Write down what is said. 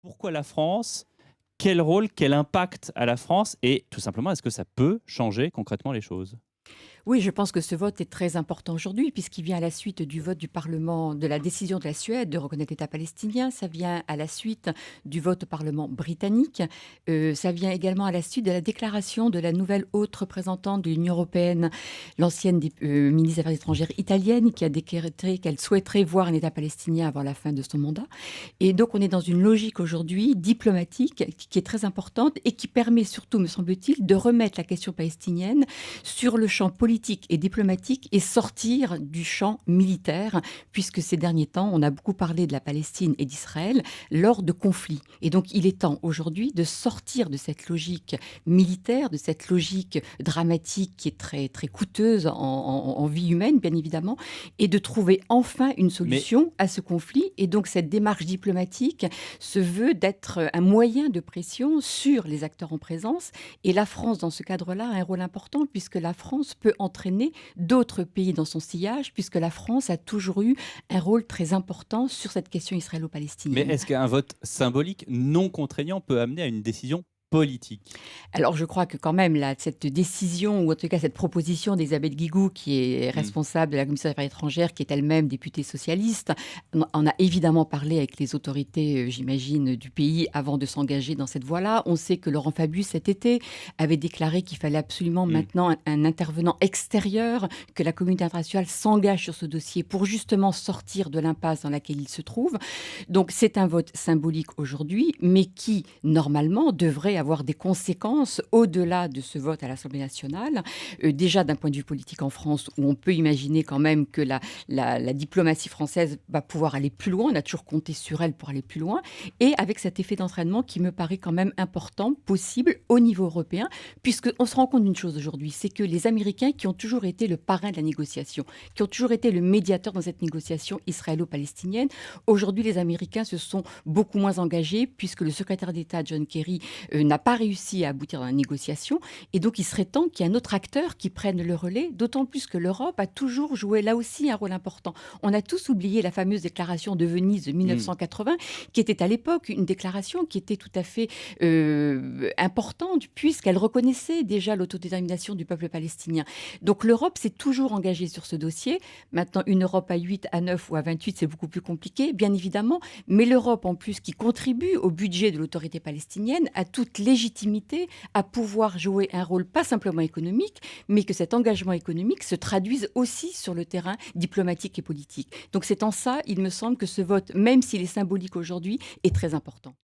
Pourquoi la France? Quel rôle, quel impact a la France? Et tout simplement, est-ce que ça peut changer concrètement les choses? Oui, je pense que ce vote est très important aujourd'hui puisqu'il vient à la suite du vote du Parlement de la décision de la Suède de reconnaître l'État palestinien. Ça vient à la suite du vote au Parlement britannique. Ça vient également à la suite de la déclaration de la nouvelle haute représentante de l'Union européenne, l'ancienne ministre des Affaires étrangères italienne, qui a décrété qu'elle souhaiterait voir un État palestinien avant la fin de son mandat. Et donc, on est dans une logique aujourd'hui diplomatique qui est très importante et qui permet surtout, me semble-t-il, de remettre la question palestinienne sur le champ politique et diplomatique et sortir du champ militaire, puisque ces derniers temps, on a beaucoup parlé de la Palestine et d'Israël lors de conflits. Et donc, il est temps aujourd'hui de sortir de cette logique militaire, de cette logique dramatique qui est très, très coûteuse en vie humaine, bien évidemment, et de trouver enfin une Mais solution à ce conflit. Et donc, cette démarche diplomatique se veut d'être un moyen de pression sur les acteurs en présence. Et la France, dans ce cadre-là, a un rôle important puisque la France peut entraîner d'autres pays dans son sillage, puisque la France a toujours eu un rôle très important sur cette question mais israélo-palestinienne. est-ce qu'un vote symbolique non contraignant peut amener à une décision politique? Alors, je crois que quand même, là, cette décision, ou en tout cas cette proposition d'Elisabeth Guigou, qui est Mmh. responsable de la commission des affaires étrangères, qui est elle-même députée socialiste, on a évidemment parlé avec les autorités, j'imagine, du pays avant de s'engager dans cette voie-là. On sait que Laurent Fabius, cet été, avait déclaré qu'il fallait absolument Mmh. maintenant un intervenant extérieur, que la communauté internationale s'engage sur ce dossier pour justement sortir de l'impasse dans laquelle il se trouve. Donc c'est un vote symbolique aujourd'hui, mais qui, normalement, devrait avoir des conséquences au-delà de ce vote à l'Assemblée nationale. Déjà d'un point de vue politique en France, où on peut imaginer quand même que la diplomatie française va pouvoir aller plus loin. On a toujours compté sur elle pour aller plus loin. Et avec cet effet d'entraînement qui me paraît quand même important, possible au niveau européen, puisqu'on se rend compte d'une chose aujourd'hui, c'est que les Américains qui ont toujours été le parrain de la négociation, qui ont toujours été le médiateur dans cette négociation israélo-palestinienne, aujourd'hui les Américains se sont beaucoup moins engagés puisque le secrétaire d'État John Kerry n'a pas réussi à aboutir dans la négociation. Et donc il serait temps qu'il y ait un autre acteur qui prenne le relais, d'autant plus que l'Europe a toujours joué là aussi un rôle important. On a tous oublié la fameuse déclaration de Venise de Mmh. 1980, qui était à l'époque une déclaration qui était tout à fait importante, puisqu'elle reconnaissait déjà l'autodétermination du peuple palestinien. Donc l'Europe s'est toujours engagée sur ce dossier. Maintenant, une Europe à 8, à 9 ou à 28, c'est beaucoup plus compliqué, bien évidemment. Mais l'Europe, en plus, qui contribue au budget de l'autorité palestinienne, a toute légitimité à pouvoir jouer un rôle pas simplement économique, mais que cet engagement économique se traduise aussi sur le terrain diplomatique et politique. Donc c'est en ça, il me semble, que ce vote, même s'il est symbolique aujourd'hui, est très important.